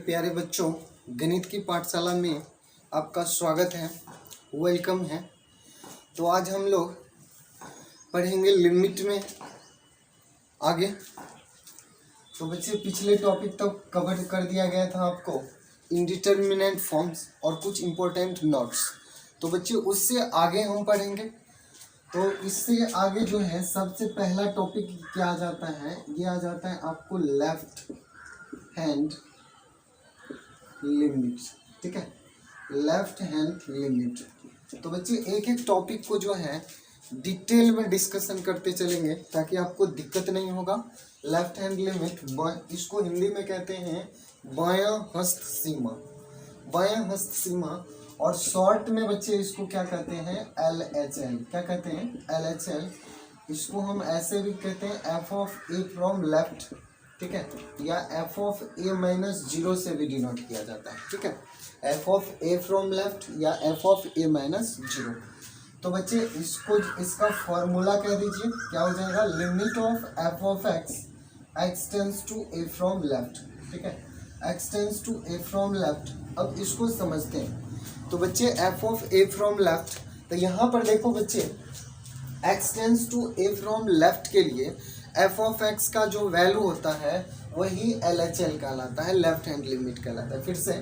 प्यारे बच्चों, गणित की पाठशाला में आपका स्वागत है, वेलकम है। तो आज हम लोग पढ़ेंगे लिमिट में आगे। तो बच्चे पिछले टॉपिक तक कवर कर दिया गया था आपको इंडिटरमिनेट फॉर्म्स और कुछ इम्पोर्टेंट नोट्स। तो बच्चे उससे आगे हम पढ़ेंगे। तो इससे आगे जो है सबसे पहला टॉपिक क्या आ जाता है, ये आ जाता है आपको लेफ्ट हैंड लिमिट। ठीक है, लेफ्ट हैंड लिमिट। तो बच्चे एक एक टॉपिक को जो है डिटेल में डिस्कशन करते चलेंगे ताकि आपको दिक्कत नहीं होगा। लेफ्ट हैंड लिमिट, इसको हिंदी में कहते हैं बायां हस्त सीमा, बायां हस्त सीमा। और शॉर्ट में बच्चे इसको क्या कहते हैं, LHL। क्या कहते हैं, LHL। इसको हम ऐसे भी कहते हैं f of a from left, ठीक है, या f ऑफ a माइनस 0 से भी डिनोट किया जाता है। ठीक है, f of a from left या f ऑफ a माइनस 0। तो बच्चे इसको, इसका फॉर्मूला कह दीजिए, क्या हो जाएगा, limit of f of x tends to a from left. ठीक है, x tends to a from left. अब इसको समझते हैं। तो बच्चे f of a from left, तो यहाँ पर देखो बच्चे x tends to a from left के लिए f ऑफ x का जो वैल्यू होता है वही LHL कहलाता है, लेफ्ट हैंड लिमिट कहलाता है। फिर से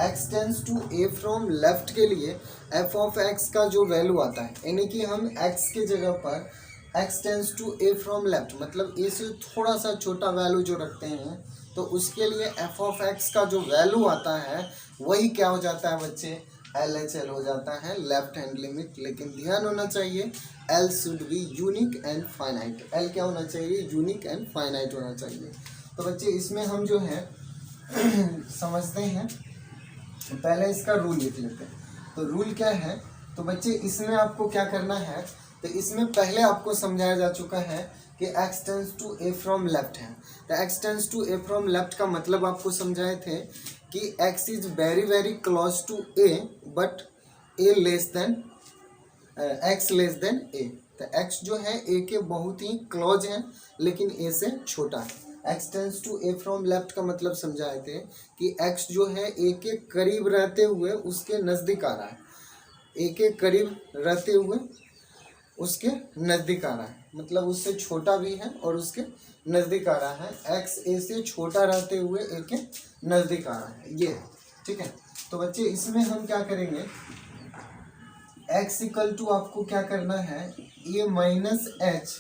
x tends to a from left के लिए f ऑफ x का जो वैल्यू आता है, यानी कि हम x के जगह पर x tends to a from left मतलब a से थोड़ा सा छोटा वैल्यू जो रखते हैं, तो उसके लिए f ऑफ x का जो वैल्यू आता है वही क्या हो जाता है बच्चे, LHL हो जाता है, लेफ्ट हैंड लिमिट। लेकिन ध्यान होना चाहिए L should be unique and finite. L क्या होना चाहिए, यूनिक एंड फाइनाइट होना चाहिए। तो बच्चे इसमें हम जो है समझते हैं, पहले इसका रूल लिख लेते हैं। तो रूल क्या है, तो बच्चे इसमें आपको क्या करना है, तो इसमें पहले आपको समझाया जा चुका है कि x tends to a from left है। तो x tends to a from left का मतलब आपको समझाए थे कि x is very very close to a but a less than x less than a। तो x जो है a के बहुत ही क्लोज है लेकिन a से छोटा है। x tends to a from left का मतलब समझाए थे कि x जो है a के करीब रहते हुए उसके नज़दीक आ रहा है, a के करीब रहते हुए उसके नज़दीक आ रहा है, मतलब उससे छोटा भी है और उसके नज़दीक आ रहा है। x a से छोटा रहते हुए a के नज़दीक आ रहा है, ये। ठीक है, तो बच्चे इसमें हम क्या करेंगे, x इक्वल टू आपको क्या करना है, a minus h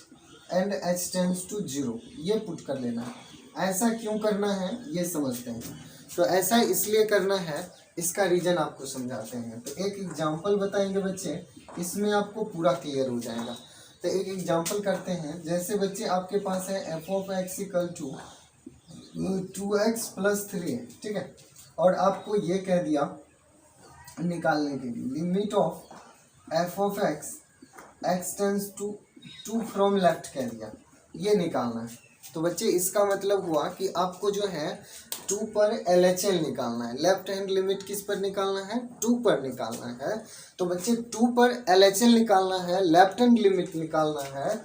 and h tends to 0, ये पुट कर लेना है। ऐसा क्यों करना है ये समझते हैं। तो ऐसा इसलिए करना है, इसका रीजन आपको समझाते हैं। तो एक एग्जांपल बताएंगे बच्चे, इसमें आपको पूरा क्लियर हो जाएगा। तो एक एग्जांपल करते हैं, जैसे बच्चे आपके पास है f of x equal to 2x plus 3, ठीक है, और आपको ये कह दिया निकालने के लिए limit of f of x tends to 2 from left कह दिया, ये निकालना है। तो बच्चे इसका मतलब हुआ कि आपको जो है 2 पर LHL निकालना है। लेफ्ट हैंड लिमिट किस पर निकालना है, 2 पर निकालना है। तो बच्चे 2 पर LHL निकालना है, लेफ्ट हैंड लिमिट निकालना है।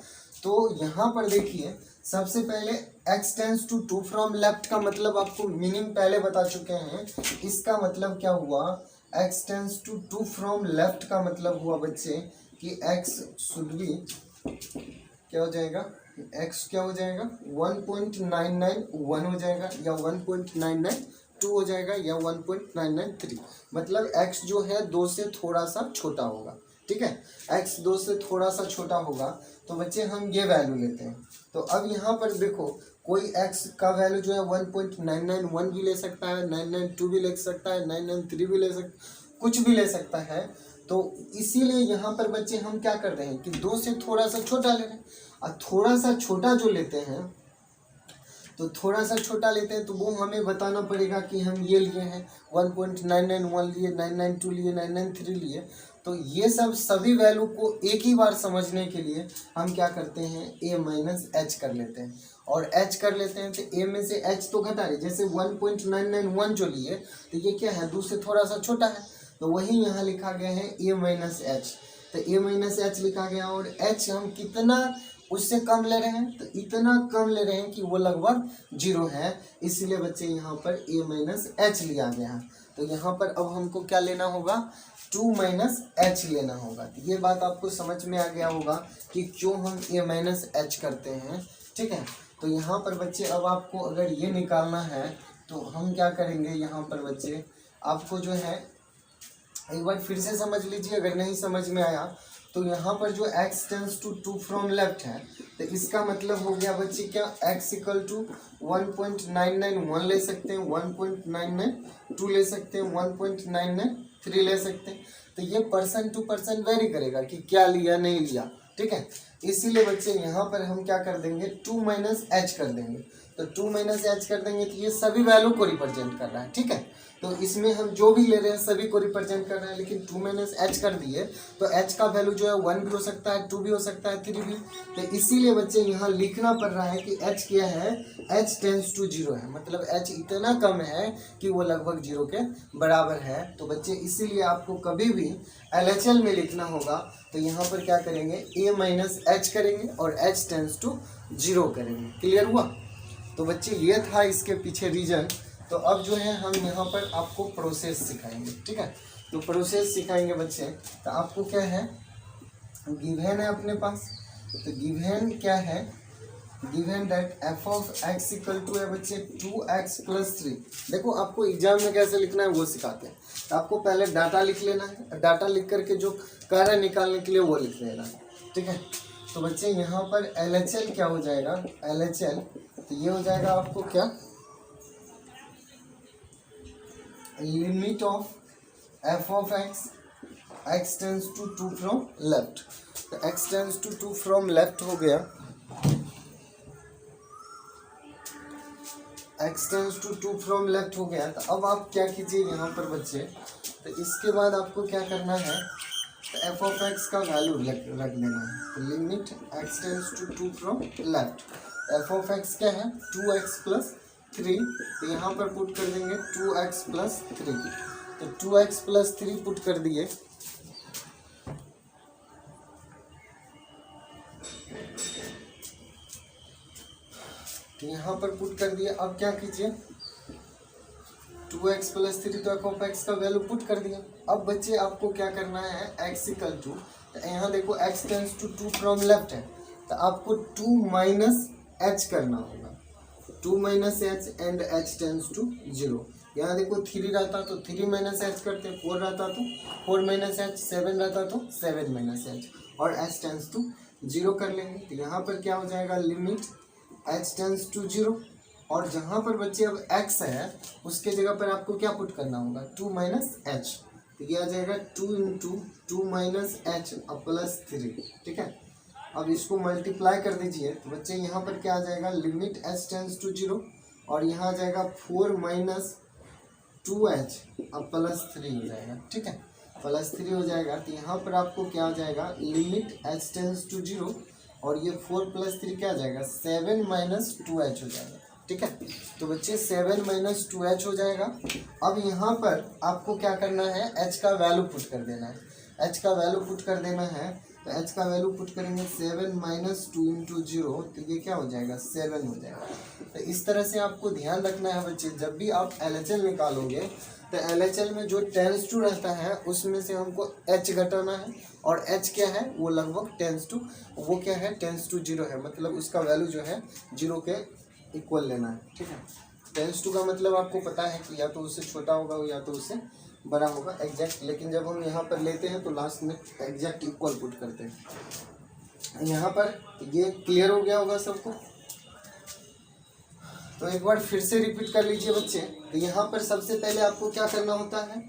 तो यहाँ पर देखिए सबसे पहले x tends to 2 from left का मतलब आपको मीनिंग पहले बता चुके हैं। इसका मतलब क्या हुआ, x tends to 2 from left का मतलब हुआ बच्चे कि x शुड बी क्या हो जाएगा, x क्या हो जाएगा 1.991 हो जाएगा, या 1.992 हो जाएगा, या 1.993। मतलब x जो है 2 से थोड़ा सा छोटा होगा। ठीक है, x 2 से थोड़ा सा छोटा होगा। तो बच्चे हम ये वैल्यू लेते हैं। तो अब यहाँ पर देखो कोई x का वैल्यू जो है 1.991 भी ले सकता है, 992 भी ले सकता है, 993 भी ले सकता, कुछ भी ले सकता है। तो इसीलिए यहाँ पर बच्चे हम क्या कर रहे हैं कि 2 से थोड़ा सा छोटा ले रहे हैं। और थोड़ा सा छोटा जो लेते हैं, तो थोड़ा सा छोटा लेते हैं तो वो हमें बताना पड़ेगा कि हम ये लिए हैं 1.991 लिए, 992 लिए, 993 लिए। तो ये सब सभी वैल्यू को एक ही बार समझने के लिए हम क्या करते हैं, a माइनस h कर लेते हैं। और h कर लेते हैं तो a में से h तो घटा रहे, जैसे 1.991 जो लिए तो ये क्या है, 2 से थोड़ा सा छोटा है, तो वही यहाँ लिखा गया है a माइनस h। तो a माइनस h लिखा गया, और h हम कितना उससे कम ले रहे हैं, तो इतना कम ले रहे हैं कि वो लगभग 0 है, इसीलिए बच्चे यहाँ पर a माइनस एच लिया गया है। तो यहाँ पर अब हमको क्या लेना होगा, 2 माइनस एच लेना होगा। तो ये बात आपको समझ में आ गया होगा कि क्यों हम a माइनस एच करते हैं, ठीक है। तो यहाँ पर बच्चे अब आपको अगर ये निकालना है तो हम क्या करेंगे, यहाँ पर बच्चे आपको जो है एक बार फिर से समझ लीजिए, अगर नहीं समझ में आया तो यहाँ पर जो x tends to 2 from left है, तो इसका मतलब हो गया बच्चे क्या, x इक्वल टू 1.991 ले सकते हैं, 1.992 ले सकते हैं, 1.993 ले सकते हैं। तो ये पर्सन टू पर्सन वेरी करेगा कि क्या लिया नहीं लिया, ठीक है। इसीलिए बच्चे यहाँ पर हम क्या कर देंगे, 2 माइनस एच कर देंगे। तो 2 माइनस एच कर देंगे तो ये सभी वैल्यू को रिप्रेजेंट कर रहा है, ठीक है। तो इसमें हम जो भी ले रहे हैं सभी को रिप्रेजेंट कर रहे हैं, लेकिन 2 माइनस एच कर दिए तो एच का वैल्यू जो है 1 भी हो सकता है, 2 भी हो सकता है, 3 भी। तो इसीलिए बच्चे यहाँ लिखना पड़ रहा है कि एच क्या है, एच टेंस टू 0 है, मतलब एच इतना कम है कि वो लगभग 0 के बराबर है। तो बच्चे इसीलिए आपको कभी भी LHL में लिखना होगा तो यहाँ पर क्या करेंगे, a माइनस एच करेंगे और h टेंस टू 0 करेंगे। क्लियर हुआ। तो बच्चे ये था इसके पीछे रीजन। तो अब जो है हम यहाँ पर आपको प्रोसेस सिखाएंगे, ठीक है। तो प्रोसेस सिखाएंगे बच्चे। तो आपको क्या है, गिवन है अपने पास, तो गिवन क्या है, given that f of x equal to है बच्चे 2x प्लस 3। देखो आपको एग्जाम में कैसे लिखना है वो सिखाते हैं। तो आपको पहले डाटा लिख लेना है, डाटा लिख करके जो कह रहा है निकालने के लिए वो लिख लेना है, ठीक है। तो बच्चे यहाँ पर LHL क्या हो जाएगा, LHL तो ये हो जाएगा आपको क्या, limit of f of x tends to 2 from left. तो x tends to 2 from left हो गया, x tends to 2 from left हो गया। तो अब आप क्या कीजिए यहाँ पर बच्चे, तो इसके बाद आपको क्या करना है, तो f ऑफ x का वैल्यू रख देना है। तो limit x tends to 2 from left, f of x क्या है 2x प्लस 3। तो यहाँ पर पुट कर देंगे 2x प्लस 3। तो 2x प्लस 3 पुट कर दिए, तो यहाँ पर पुट कर दिया। अब क्या कीजिए, 2x प्लस 3 तो f ऑफ x का वैल्यू पुट कर दिया। अब बच्चे आपको क्या करना है, x इक्वल टू, तो यहाँ देखो x tends to 2 from left है, तो आपको 2 माइनस एच करना होगा, 2 minus h and h tends to 0। यहाँ देखो 3 रहता तो 3 माइनस एच करते, 4 रहता तो 4 माइनस एच, 7 रहता तो 7 माइनस एच, और h टेंस टू 0 कर लेंगे। तो यहाँ पर क्या हो जाएगा, लिमिट h टेंस टू 0, और जहाँ पर बच्चे अब x है उसके जगह पर आपको क्या पुट करना होगा, 2 माइनस एच। तो ये आ जाएगा 2 इंटू 2 माइनस एच प्लस 3, ठीक है। अब इसको मल्टीप्लाई कर दीजिए, तो बच्चे यहाँ पर क्या आ जाएगा, लिमिट h टेंस टू 0, और यहाँ आ जाएगा 4 माइनस 2h प्लस 3 हो जाएगा, ठीक है, प्लस 3 हो जाएगा। तो यहाँ पर आपको क्या हो जाएगा, लिमिट h टेंस टू 0, और ये 4 प्लस 3 क्या आ जाएगा, 7 माइनस 2h हो जाएगा, ठीक है। तो बच्चे 7 माइनस 2h हो जाएगा। अब यहाँ पर आपको क्या करना है, h का वैल्यू पुट कर देना है, h का वैल्यू पुट कर देना है। तो h का वैल्यू पुट करेंगे 7 माइनस 2 इंटू 0, तो ये क्या हो जाएगा, 7 हो जाएगा। तो इस तरह से आपको ध्यान रखना है बच्चे, जब भी आप LHL निकालोगे तो LHL में जो टेंस टू रहता है उसमें से हमको h घटाना है, और h क्या है, वो लगभग टेंस टू, वो क्या है, टेंस टू 0 है, मतलब उसका वैल्यू जो है 0 के इक्वल लेना है, ठीक है। टेंस टू का मतलब आपको पता है कि या तो उससे छोटा होगा या तो उससे बड़ा होगा एग्जैक्ट, लेकिन जब हम यहाँ पर लेते हैं तो लास्ट में एग्जैक्ट इक्वल पुट करते हैं। यहाँ पर ये क्लियर हो गया होगा सबको। तो एक बार फिर से रिपीट कर लीजिए बच्चे। तो यहाँ पर सबसे पहले आपको क्या करना होता है,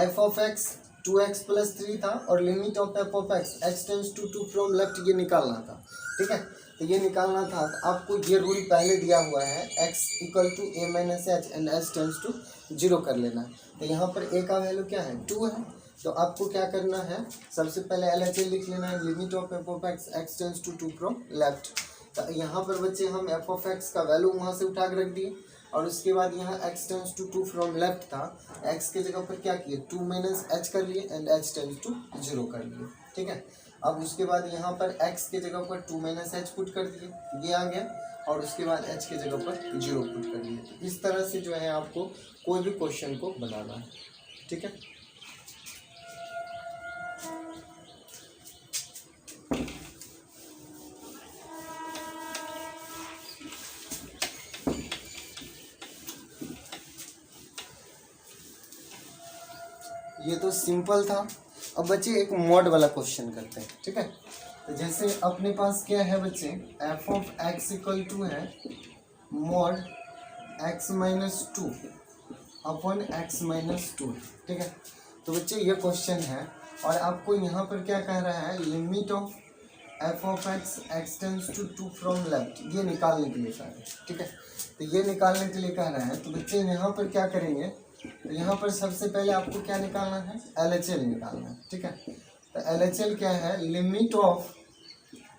f of x 2x plus 3 था, और limit of f of x tends to 2 from left ये निकालना था, ठीक है। तो ये निकालना था, तो आपको ये रूल पहले दिया हुआ है, x equal to a minus h and h tends to 0 कर लेना है। तो यहाँ पर a का वैल्यू क्या है, 2 है। तो आपको क्या करना है, सबसे पहले LHL लिख लेना है, limit of f of x tends to 2 from left. तो यहाँ पर बच्चे हम f ऑफ x का वैल्यू वहाँ से उठा के रख दिए, और उसके बाद यहाँ x tends to 2 from left था, x के जगह पर क्या किए 2 माइनस एच कर लिए एंड h टेंस टू 0 कर लिए। ठीक है, अब उसके बाद यहाँ पर x के जगह पर 2 माइनस एच पुट कर दिए, ये आ गया, और उसके बाद h के जगह पर 0 पुट कर लिए। इस तरह से जो है आपको कोई भी क्वेश्चन को बनाना है। ठीक है, ये तो सिंपल था। अब बच्चे एक मॉड वाला क्वेश्चन करते हैं। ठीक है, तो जैसे अपने पास क्या है बच्चे, F of x equal to है mod x minus 2 upon X minus 2। ठीक है, तो बच्चे ये क्वेश्चन है और आपको यहाँ पर क्या कह रहा है, limit of f of x tends to 2 from left, ये निकालने के लिए कह रहे हैं। ठीक है, तो ये निकालने के लिए कह रहा है, तो बच्चे यहाँ पर क्या करेंगे, तो यहाँ पर सबसे पहले आपको क्या निकालना है, LHL निकालना है। ठीक है, तो LHL क्या है, limit of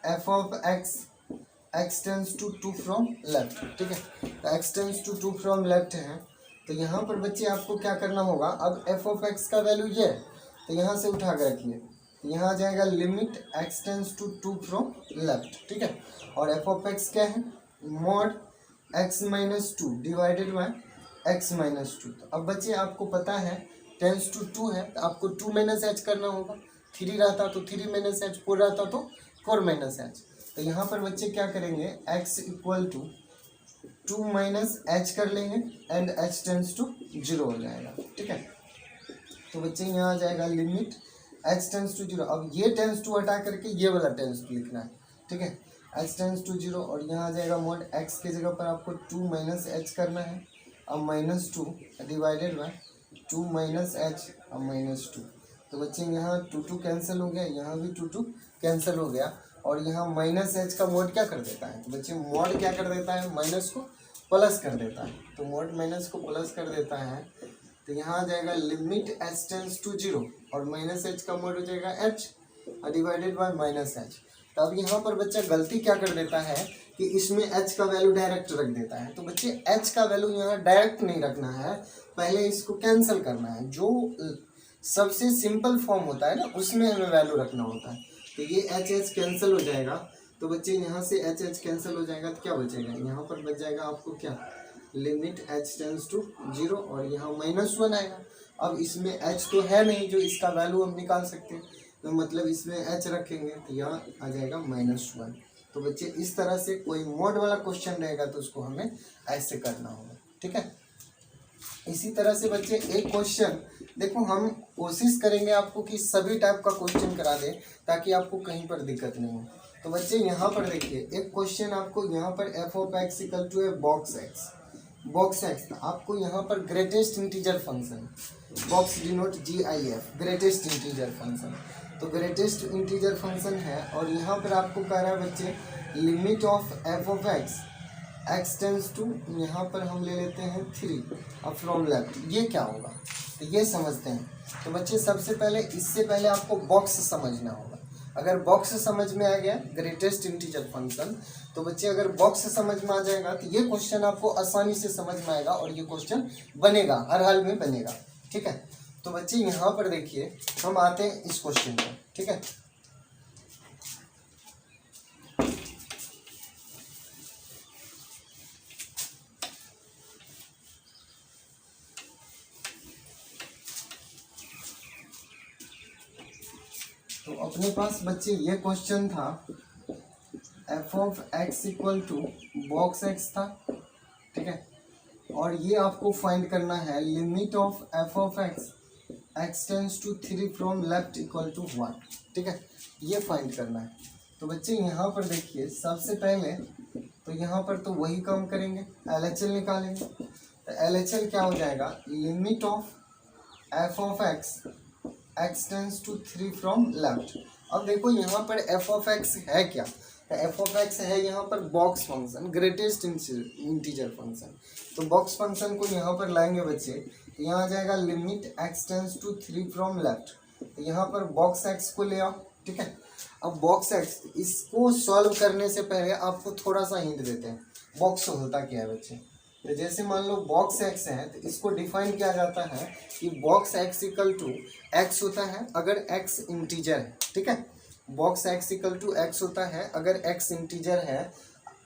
f of x tends to 2 from left. ठीक है, तो x tends to 2 from left है, तो यहाँ पर बच्चे आपको क्या करना होगा, अब एफ ऑफ एक्स का वैल्यू ये है, तो यहाँ से उठा कर रखिए, तो यहाँ आ जाएगा limit x tends to 2 from left. ठीक है, और एफ ऑफ एक्स क्या है, mod x minus 2 divided by x minus 2। तो अब बच्चे आपको पता है टेंस टू 2 है, तो आपको 2 माइनस एच करना होगा, 3 रहता तो 3 माइनस एच, 4 रहता तो 4 माइनस एच। तो यहाँ पर बच्चे क्या करेंगे, x equal to 2 minus h कर लेंगे एंड h टेंस टू 0 हो जाएगा। ठीक है, तो बच्चे यहाँ आ जाएगा लिमिट h टेंस टू 0। अब ये टेंस टू हटा करके ये वाला टेंस टू लिखना है। ठीक है, h टेंस टू 0 और यहाँ आ जाएगा मॉड x के जगह पर आपको 2 माइनस एच करना है, अब minus 2 divided bye 2 minus H अब माइनस 2। तो बच्चे यहाँ 2 कैंसिल हो गया, यहाँ भी 2 कैंसिल हो गया, और यहाँ माइनस एच का मोड क्या कर देता है, तो बच्चे मोड क्या कर देता है, माइनस को प्लस कर देता है। तो मोड माइनस को प्लस कर देता है, तो यहाँ आ जाएगा लिमिट एच टेंस टू 0 और माइनस एच का मोड हो जाएगा H divided by minus H. तो अब यहाँ पर बच्चा गलती क्या कर देता है कि इसमें h का वैल्यू डायरेक्ट रख देता है। तो बच्चे h का वैल्यू यहाँ डायरेक्ट नहीं रखना है, पहले इसको कैंसिल करना है, जो सबसे सिंपल फॉर्म होता है ना उसमें हमें वैल्यू रखना होता है। तो ये h कैंसिल हो जाएगा, तो बच्चे यहाँ से h कैंसिल हो जाएगा, तो क्या बचेगा, यहाँ पर बच जाएगा आपको क्या, लिमिट h टेंस टू 0 और यहाँ -1 आएगा। अब इसमें h तो है नहीं जो इसका वैल्यू हम निकाल सकते हैं, तो मतलब इसमें h रखेंगे तो यहाँ आ जाएगा -1। तो बच्चे इस तरह से कोई मोड वाला क्वेश्चन रहेगा तो उसको हमें ऐसे करना होगा। ठीक है, इसी तरह से बच्चे एक क्वेश्चन देखो, हम कोशिश करेंगे आपको कि सभी टाइप का क्वेश्चन करा दें ताकि आपको कहीं पर दिक्कत नहीं हो। तो बच्चे यहाँ पर देखिए एक क्वेश्चन आपको यहाँ पर f of x equal to है बॉक्स एक्स आपको यहाँ पर greatest integer function, box denote GIF greatest integer function, तो ग्रेटेस्ट इंटीजर फंक्शन है और यहाँ पर आपको कह रहा है बच्चे limit of f of x tends to, यहाँ पर हम ले लेते हैं 3 अब फ्रॉम लेफ्ट, ये क्या होगा तो ये समझते हैं। तो बच्चे सबसे पहले इससे पहले आपको बॉक्स समझना होगा। अगर बॉक्स समझ में आ गया ग्रेटेस्ट इंटीजर फंक्शन, तो बच्चे अगर बॉक्स समझ में आ जाएगा तो ये क्वेश्चन आपको आसानी से समझ में आएगा और ये क्वेश्चन बनेगा, हर हाल में बनेगा। ठीक है, तो बच्चे यहाँ पर देखिए हम आते हैं इस क्वेश्चन पर। ठीक है, तो अपने पास बच्चे ये क्वेश्चन था f of x equal to box x था। ठीक है, और ये आपको फाइंड करना है limit of f of x tends to 3 from left equal to 1। ठीक है, ये फाइंड करना है। तो बच्चे यहाँ पर देखिए सबसे पहले तो यहाँ पर तो वही काम करेंगे, LHL निकालेंगे। तो LHL क्या हो जाएगा, limit of f of x tends to 3 from left. अब देखो यहाँ पर एफ ऑफ एक्स है क्या, एफ ऑफ एक्स है यहाँ पर box function, greatest integer function. तो बॉक्स फंक्शन को यहाँ पर लाएंगे बच्चे, तो यहाँ आ जाएगा limit x tends to 3 from left. तो यहाँ पर बॉक्स एक्स को ले आओ। ठीक है, अब बॉक्स एक्स इसको सॉल्व करने से पहले आपको थोड़ा सा हिंट देते हैं बॉक्स होता क्या है बच्चे। तो जैसे मान लो बॉक्स एक्स है तो इसको डिफाइन किया जाता है कि box x equal to x होता है अगर एक्स इंटीजर है, ठीक है। Box x equal to x होता है अगर एक्स इंटीजर है।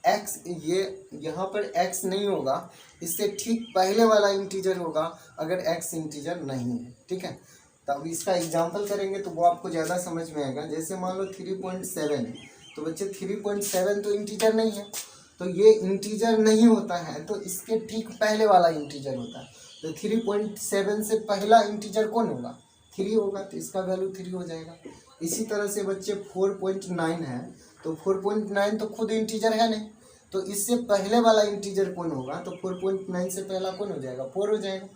एक्स ये यहाँ पर एक्स नहीं होगा, इससे ठीक पहले वाला इंटीजर होगा अगर एक्स इंटीजर नहीं है, ठीक है। तब इसका एग्जाम्पल करेंगे तो वो आपको ज़्यादा समझ में आएगा। जैसे मान लो 3.7 तो बच्चे 3.7 तो इंटीजर नहीं है, तो ये इंटीजर नहीं होता है तो इसके ठीक पहले वाला इंटीजर होता है। तो 3.7 से पहला इंटीजर कौन होगा? 3 होगा, तो इसका वैल्यू 3 हो जाएगा। इसी तरह से बच्चे 4.9 है तो 4.9 तो खुद इंटीजर है नहीं, तो इससे पहले वाला इंटीजर कौन होगा? तो 4.9 से पहला कौन हो जाएगा? 4 हो जाएगा।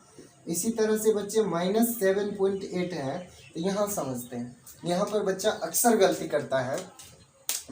इसी तरह से बच्चे -7.8 है तो यहाँ समझते हैं, यहाँ पर बच्चा अक्सर गलती करता है।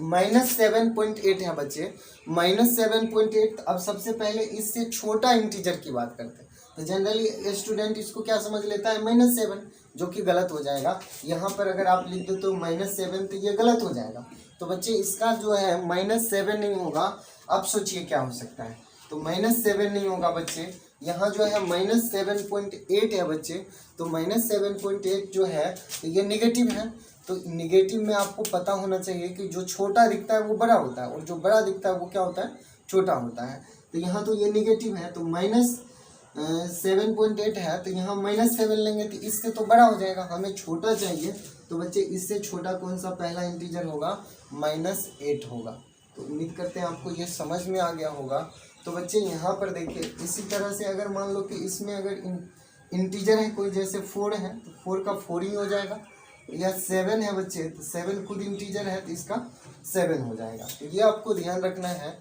-7.8 है बच्चे, -7.8। अब सबसे पहले इससे छोटा इंटीजर की बात करते हैं तो जनरली स्टूडेंट इसको क्या समझ लेता है? -7, जो कि गलत हो जाएगा। यहाँ पर अगर आप लिख दो तो -7 तो ये गलत हो जाएगा। तो बच्चे इसका जो है -7 नहीं होगा। अब सोचिए क्या हो सकता है, तो -7 नहीं होगा बच्चे, यहाँ जो है -7.8 है बच्चे। तो -7.8 जो है तो ये निगेटिव है, तो निगेटिव में आपको पता होना चाहिए कि जो छोटा दिखता है वो बड़ा होता है और जो बड़ा दिखता है वो क्या होता है? छोटा होता है। तो यहाँ तो ये निगेटिव है तो -7.8 है तो यहाँ -7 लेंगे तो इससे तो बड़ा हो जाएगा, हमें छोटा चाहिए। तो बच्चे इससे छोटा कौन सा पहला इंटीजर होगा? -8 होगा। तो उम्मीद करते हैं आपको ये समझ में आ गया होगा। तो बच्चे यहाँ पर देखिए, इसी तरह से अगर मान लो कि इसमें अगर इंटीजर है कोई, जैसे 4 है तो 4 का 4 ही हो जाएगा, या 7 है बच्चे तो 7 खुद इंटीजर है तो इसका 7 हो जाएगा। तो ये आपको ध्यान रखना है,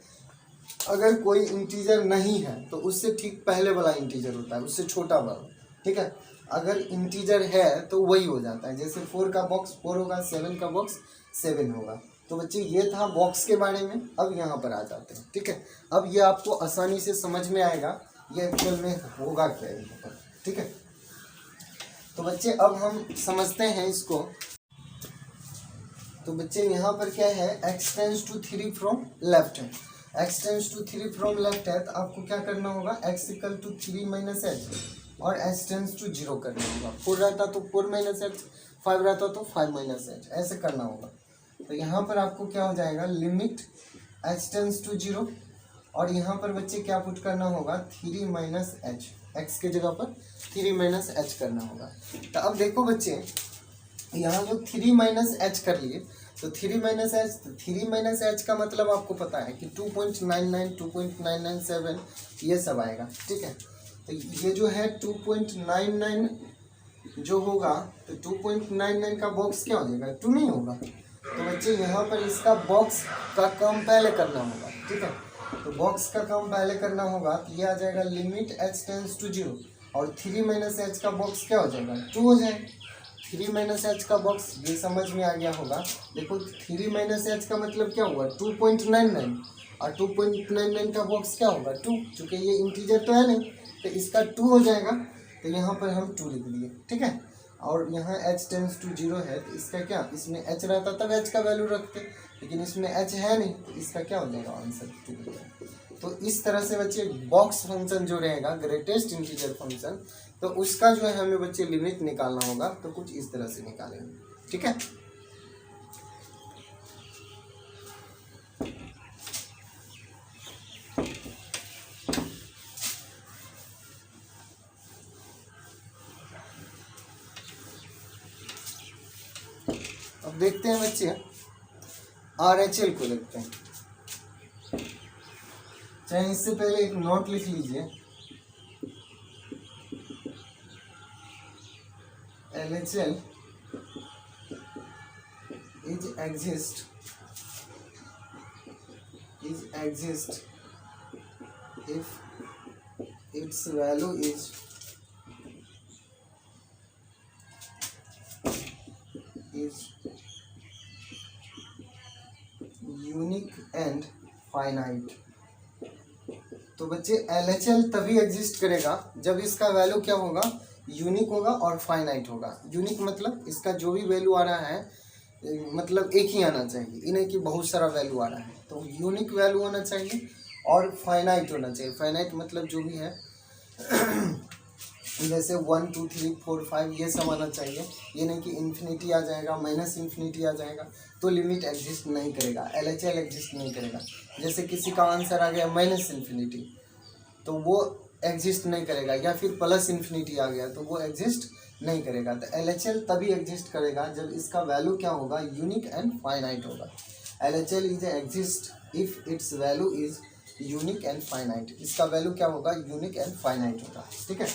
अगर कोई इंटीजर नहीं है तो उससे ठीक पहले वाला इंटीजर होता है, उससे छोटा वाला, ठीक है। अगर इंटीजर है तो वही हो जाता है, जैसे 4 का बॉक्स 4 होगा, 7 का बॉक्स 7 होगा। तो बच्चे ये था बॉक्स के बारे में। अब यहाँ पर आ जाते हैं, ठीक है। अब ये आपको आसानी से समझ में आएगा ये एक्चुअल में होगा क्या यहाँ पर, ठीक है। तो बच्चे अब हम समझते हैं इसको। तो बच्चे यहाँ पर क्या है, x tends to 3 from left है, x tends to 3 from left है तो आपको क्या करना होगा? x इक्वल टू 3 - h और h टेंड्स टू 0 करना होगा। 4 रहता तो 4 - h, 5 रहता तो 5 - h, ऐसे करना होगा। तो यहाँ पर आपको क्या हो जाएगा? लिमिट h टेंड्स टू 0 और यहाँ पर बच्चे क्या पुट करना होगा? 3 - h, x के जगह पर 3 - h करना होगा। तो अब देखो बच्चे, यहाँ जो 3 - h कर लिए तो 3 - h, 3 - h का मतलब आपको पता है कि 2.99, 2.997 ये सब आएगा, ठीक है। तो ये जो है 2.99 जो होगा तो 2.99 का बॉक्स क्या हो जाएगा? 2 नहीं होगा। तो बच्चे यहाँ पर इसका बॉक्स का काम पहले करना होगा, ठीक है। तो बॉक्स का काम पहले करना होगा तो ये आ जाएगा लिमिट h टेंड्स टू 0 और 3 - h का बॉक्स क्या हो जाएगा? 2 हो जाएगा। 3 - h का बॉक्स ये समझ में आ गया होगा। देखो 3 - h का मतलब क्या हुआ? 2.99 और 2.99 का बॉक्स क्या होगा? 2, चूँकि ये इंटीजर तो है नहीं तो इसका 2 हो जाएगा। तो यहाँ पर हम 2 लिख दिए, ठीक है। और यहाँ h टेंड्स टू 0 है तो इसका क्या, इसमें h रहता तब h का वैल्यू रखते, लेकिन इसमें h है नहीं तो इसका क्या हो जाएगा? आंसर 2 हो जाएगा। तो इस तरह से बच्चे बॉक्स फंक्शन जो रहेगा, ग्रेटेस्ट इंटीजर फंक्शन, तो उसका जो है हमें बच्चे लिमिट निकालना होगा। तो कुछ इस तरह से निकालेंगे, ठीक है। अब देखते हैं बच्चे RHL को देखते हैं। चाहे इससे पहले एक नोट लिख लीजिए, LHL exist if its value is unique and finite. तो बच्चे LHL तभी एग्जिस्ट करेगा जब इसका वैल्यू क्या होगा? यूनिक होगा और फाइनाइट होगा। यूनिक मतलब इसका जो भी वैल्यू आ रहा है मतलब एक ही आना चाहिए, इन्हें कि बहुत सारा वैल्यू आ रहा है, तो यूनिक वैल्यू होना चाहिए। और फाइनाइट होना चाहिए। फाइनाइट मतलब जो भी है जैसे 1 2 3 4 5 ये सब आना चाहिए। ये नहीं कि इन्फिनिटी आ जाएगा, माइनस इन्फिनिटी आ जाएगा तो लिमिट एग्जिस्ट नहीं करेगा, LHL एग्जिस्ट नहीं करेगा। जैसे किसी का आंसर आ गया माइनस इन्फिनिटी तो वो एग्जिस्ट नहीं करेगा, या फिर प्लस इन्फिनिटी आ गया तो वो एग्जिस्ट नहीं करेगा। तो LHL तभी एग्जिस्ट करेगा जब इसका वैल्यू क्या होगा, यूनिक एंड फाइनाइट होगा। LHL is exist if it's value is unique and finite. इसका वैल्यू क्या होगा, यूनिक एंड फाइनाइट होगा। ठीक है,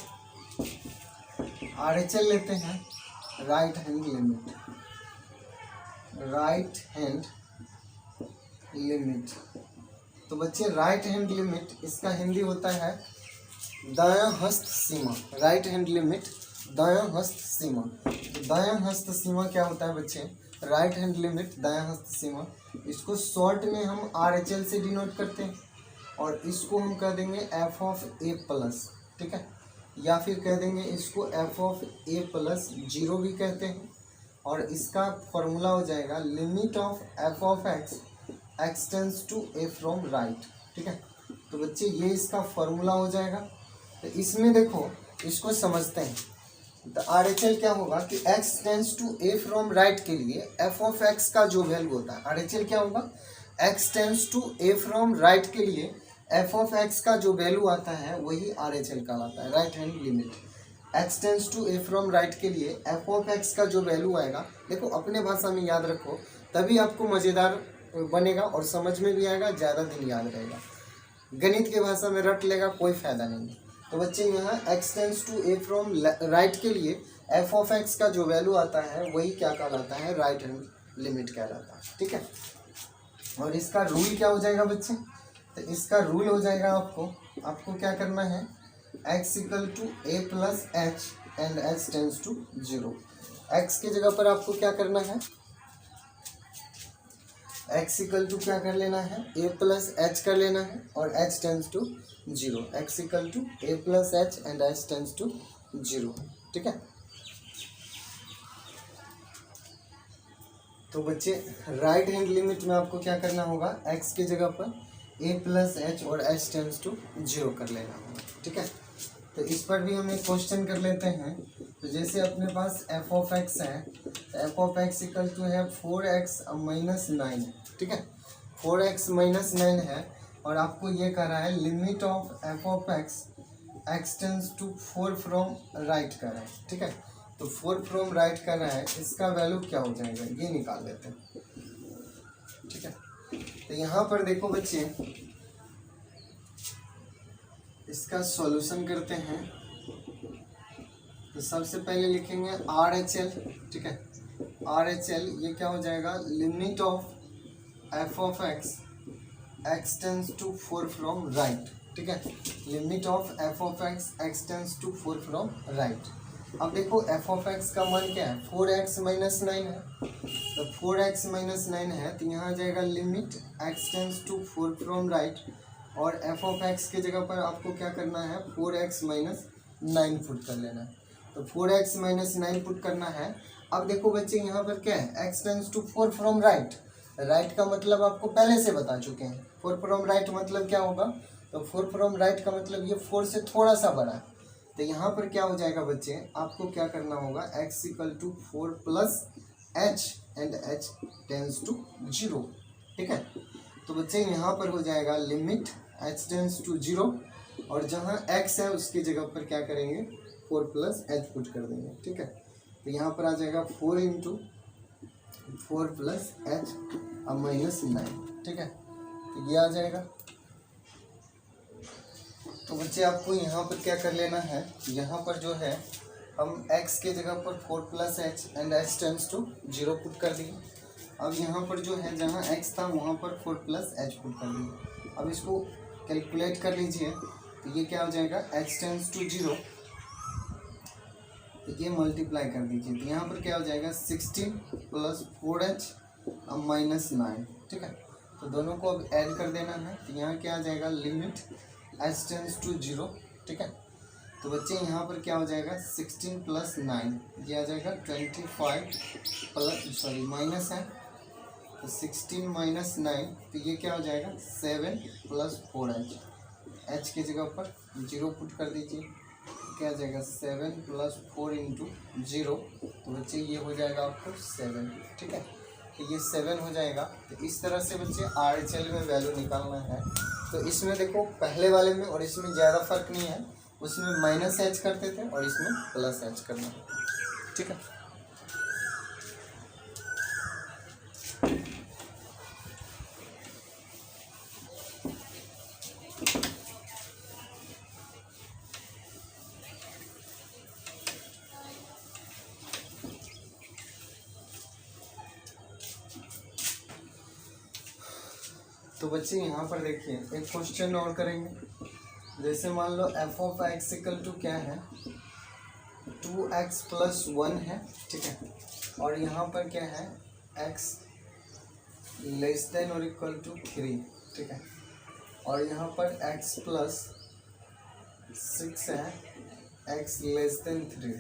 RHL लेते हैं, right hand limit. Right hand limit, तो बच्चे राइट हैंड लिमिट इसका हिंदी होता है दायां हस्त सीमा। राइट हैंड लिमिट दायां हस्त सीमा। तो दायां हस्त सीमा क्या होता है बच्चे, राइट हैंड लिमिट दायां हस्त सीमा, इसको शॉर्ट में हम RHL से डिनोट करते हैं और इसको हम कह देंगे f ऑफ a प्लस। ठीक है, या फिर कह देंगे इसको f ऑफ a प्लस 0 भी कहते हैं। और इसका फॉर्मूला हो जाएगा limit of f of x tends to a from right. ठीक है, तो बच्चे ये इसका फॉर्मूला हो जाएगा। तो इसमें देखो, इसको समझते हैं। तो RHL क्या होगा कि x tends to a from right के लिए f ऑफ x का जो वैल्यू होता है, RHL क्या होगा, x tends to a from right के लिए f ऑफ x का जो वैल्यू आता है वही RHL कहलाता है, right hand limit. x tends to a from right के लिए f ऑफ x का जो वैल्यू आएगा, देखो अपने भाषा में याद रखो तभी आपको मज़ेदार बनेगा और समझ में भी आएगा, ज़्यादा दिन याद रहेगा। गणित की भाषा में रट लेगा कोई फायदा नहीं। तो बच्चे यहाँ x tends to a from right के लिए f ऑफ x का जो वैल्यू आता है वही क्या कहलाता है, राइट हैंड लिमिट कहलाता है। ठीक है, और इसका रूल क्या हो जाएगा बच्चे, तो इसका रूल हो जाएगा आपको क्या करना है, x equal to a plus h and h tends to 0। x की जगह पर आपको क्या करना है, x इक्वल टू क्या कर लेना है, a प्लस एच कर लेना है और h tends to 0। x equal to a plus h and h tends to 0। ठीक है, तो बच्चे राइट हैंड लिमिट में आपको क्या करना होगा, x की जगह पर a प्लस एच और h टेंड्स टू 0 कर लेना होगा। ठीक है, तो इस पर भी हम एक क्वेश्चन कर लेते हैं। तो जैसे अपने पास f ऑफ x है, तो f of x equal to है 4x माइनस 9। ठीक है, 4x माइनस 9 है और आपको ये कह रहा है limit of f of x tends to 4 from right कर रहा है। ठीक है, तो 4 फ्रॉम राइट कर रहा है, इसका वैल्यू क्या हो जाएगा ये निकाल लेते हैं। ठीक है, तो यहाँ पर देखो बच्चे, इसका सॉल्यूशन करते हैं। तो सबसे पहले लिखेंगे RHL। ठीक है, RHL ये क्या हो जाएगा, limit of f of x tends to 4 from right. ठीक है, limit of f of x tends to 4 from right. अब देखो f ऑफ x का मान क्या है, 4x माइनस 9 है। तो 4x माइनस 9 है तो यहाँ आ जाएगा limit x tends to 4 from right और f ऑफ x की जगह पर आपको क्या करना है, 4x माइनस 9 पुट कर लेना है। तो 4x माइनस 9 पुट करना है। अब देखो बच्चे यहाँ पर क्या है, x tends to 4 from right. Right का मतलब आपको पहले से बता चुके हैं, 4 फ्रॉम राइट मतलब क्या होगा, तो 4 फ्रॉम राइट का मतलब ये 4 से थोड़ा सा बड़ा है। तो यहाँ पर क्या हो जाएगा बच्चे, आपको क्या करना होगा, x equal to 4 plus h and h tends to 0। ठीक है, तो बच्चे यहाँ पर हो जाएगा लिमिट h टेंड्स टू 0 और जहाँ x है उसकी जगह पर क्या करेंगे, 4 प्लस h पुट कर देंगे। ठीक है, तो यहाँ पर आ जाएगा 4 इंटू 4 प्लस h अब माइनस 9। ठीक है, तो ये आ जाएगा। तो बच्चे आपको यहाँ पर क्या कर लेना है, यहाँ पर जो है हम x के जगह पर 4 plus h and h tends to 0 put कर दिए। अब यहाँ पर जो है जहाँ x था वहाँ पर 4 प्लस एच पुट कर दिए। अब इसको कैलकुलेट कर लीजिए, तो ये क्या हो जाएगा, x टेंड्स टू 0, तो ये मल्टीप्लाई कर दीजिए। तो यहाँ पर क्या हो जाएगा, 16 प्लस 4h अब माइनस 9। ठीक है, तो दोनों को अब ऐड कर देना है। तो यहाँ क्या आ जाएगा, लिमिट h टेंड्स टू 0। ठीक है, तो बच्चे यहाँ पर क्या हो जाएगा, 16 प्लस 9 ये आ जाएगा 25 प्लस माइनस है तो 16 माइनस 9, तो ये क्या हो जाएगा 7 प्लस 4h। h की जगह पर 0 पुट कर दीजिए, क्या आ जाएगा 7 प्लस 4 इंटू 0, तो बच्चे ये हो जाएगा आपको 7। ठीक है, तो ये 7 हो जाएगा। तो इस तरह से बच्चे RHL में वैल्यू निकालना है। तो इसमें देखो पहले वाले में और इसमें ज़्यादा फर्क नहीं है, उसमें माइनस h करते थे और इसमें प्लस h करना है। ठीक है, तो बच्चे यहाँ पर देखिए एक क्वेश्चन और करेंगे। जैसे मान लो f of x equal to क्या है 2x प्लस 1 है। ठीक है, और यहाँ पर क्या है x लेस देन और इक्वल टू 3। ठीक है, और यहाँ पर x प्लस 6 है, x लेस देन 3,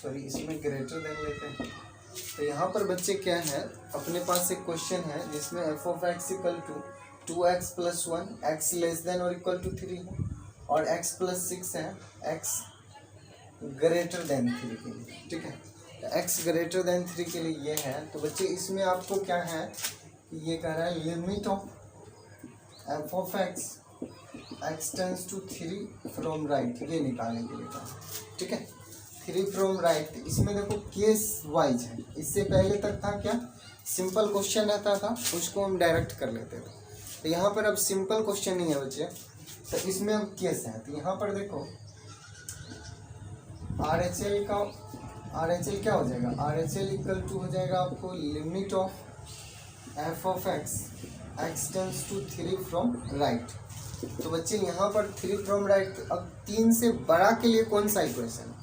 सॉरी इसमें ग्रेटर देन लेते हैं। तो यहाँ पर बच्चे क्या है अपने पास एक क्वेश्चन है जिसमें f of x equal to 2x plus 1, x less than और इक्वल टू 3 है, और x प्लस 6 है, x ग्रेटर देन 3 के लिए। ठीक है, तो x ग्रेटर देन 3 के लिए ये है। तो बच्चे इसमें आपको क्या है कि ये कह रहा है limit of f of x tends to 3 from right, ये निकालने के लिए कहा। ठीक है, 3 फ्रॉम राइट, इसमें देखो केस वाइज है। इससे पहले तक था क्या सिंपल क्वेश्चन रहता था, उसको हम डायरेक्ट कर लेते थे। तो यहाँ पर अब सिंपल क्वेश्चन नहीं है बच्चे, तो इसमें अब केस है। तो यहाँ पर देखो RHL क्या हो जाएगा, RHL इक्वल टू हो जाएगा आपको limit of f of x tends to 3 from right. तो बच्चे यहाँ पर 3 फ्रॉम राइट, अब 3 से बड़ा के लिए कौन सा इक्वेशन,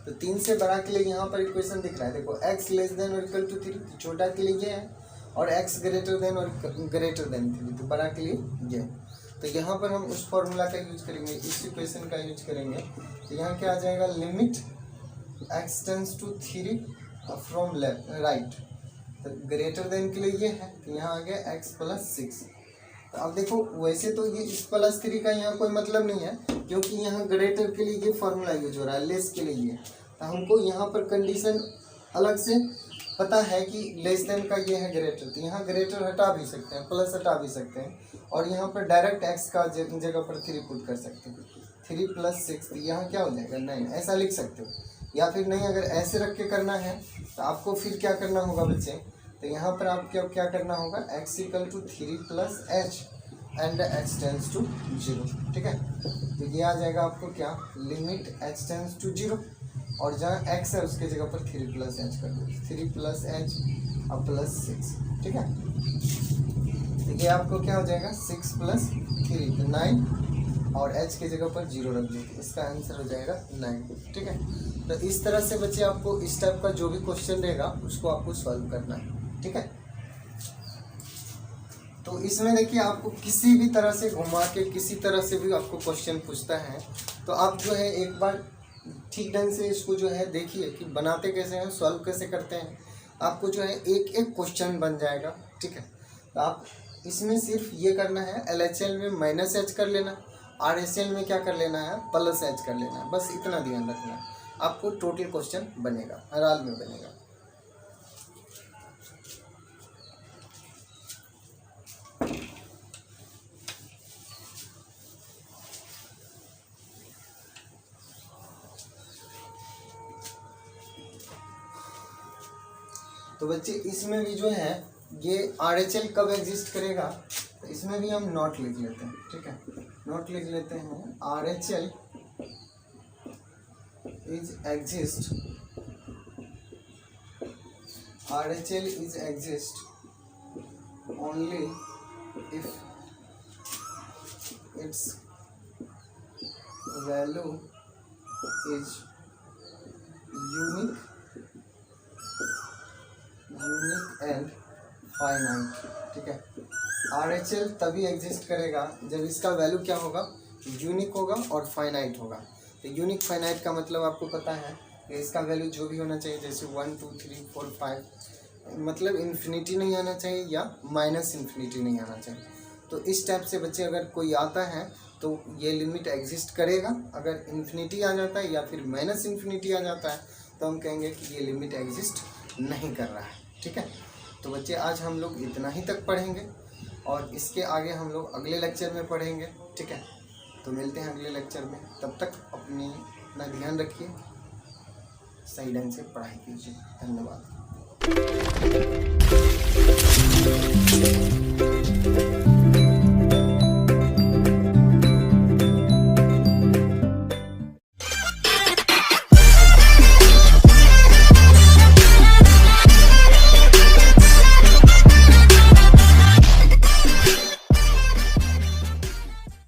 तो 3 से बड़ा के लिए यहाँ पर इक्वेशन दिख रहा है। देखो x लेस देन और इक्वल टू 3, छोटा के लिए ये है, और x ग्रेटर देन और ग्रेटर देन 3, तो बड़ा के लिए ये। तो यहाँ पर हम उस फॉर्मूला का यूज करेंगे, इस इक्वेशन का यूज करेंगे। तो यहाँ क्या आ जाएगा limit x tends to 3 from left right, तो ग्रेटर देन के लिए ये है, तो यहाँ आ गया x प्लस 6। तो अब देखो वैसे तो ये इस प्लस 3 का यहाँ कोई मतलब नहीं है, क्योंकि यहाँ ग्रेटर के लिए ये फॉर्मूला यूज हो रहा है, लेस के लिए ये। तो हमको यहाँ पर कंडीशन अलग से पता है कि लेस देन का ये है ग्रेटर, तो यहाँ ग्रेटर हटा भी सकते हैं, प्लस हटा भी सकते हैं, और यहाँ पर डायरेक्ट x का जगह पर 3 पुट कर सकते हैं। 3 प्लस 6, तो यहाँ क्या हो जाएगा 9, ऐसा लिख सकते हो। या फिर नहीं, अगर ऐसे रख के करना है तो आपको फिर क्या करना होगा बच्चे, तो यहाँ पर आपको क्या करना होगा x equal to 3 plus h and x tends to 0। ठीक है, तो ये आ जाएगा आपको क्या लिमिट h टेंड्स टू 0, और जहाँ x है उसके जगह पर 3 प्लस h कर दो, 3 प्लस h और प्लस 6। ठीक है, तो ये आपको क्या हो जाएगा 6 प्लस 3, तो 9, और h की जगह पर 0 रख दो, इसका आंसर हो जाएगा 9। ठीक है, तो इस तरह से बच्चे आपको इस टाइप का जो भी क्वेश्चन रहेगा उसको आपको सॉल्व करना है। ठीक है, तो इसमें देखिए आपको किसी भी तरह से घुमा के किसी तरह से भी आपको क्वेश्चन पूछता है, तो आप जो है एक बार ठीक ढंग से इसको जो है देखिए कि बनाते कैसे हैं, सॉल्व कैसे करते हैं। आपको जो है एक एक क्वेश्चन बन जाएगा। ठीक है, तो आप इसमें सिर्फ ये करना है LHL में माइनस h कर लेना, RHL में क्या कर लेना है प्लस h कर लेना है, बस इतना ध्यान रखना है, आपको टोटल क्वेश्चन बनेगा, हर हाल में बनेगा। तो बच्चे इसमें भी जो है ये RHL कब एग्जिस्ट करेगा, तो इसमें भी हम नोट लिख लेते हैं। ठीक है, नोट लिख लेते हैं RHL is exist, RHL is exist only if it's value is unique and finite. ठीक है, RHL तभी एग्जिस्ट करेगा जब इसका वैल्यू क्या होगा यूनिक होगा और फाइनाइट होगा। तो यूनिक फाइनाइट का मतलब आपको पता है कि इसका वैल्यू जो भी होना चाहिए, जैसे 1 2 3 4 5 मतलब इन्फिनिटी नहीं आना चाहिए या माइनस इन्फिनिटी नहीं आना चाहिए। तो इस टाइप से बच्चे अगर कोई आता है तो ये लिमिट एग्जिस्ट करेगा। अगर इन्फिनिटी आ जाता है या फिर माइनस इन्फिनिटी आ जाता है तो हम कहेंगे कि ये लिमिट एग्जिस्ट नहीं कर रहा है। ठीक है, तो बच्चे आज हम लोग इतना ही तक पढ़ेंगे और इसके आगे हम लोग अगले लेक्चर में पढ़ेंगे। ठीक है, तो मिलते हैं अगले लेक्चर में। तब तक अपना ध्यान रखिए, सही ढंग से पढ़ाई कीजिए। धन्यवाद।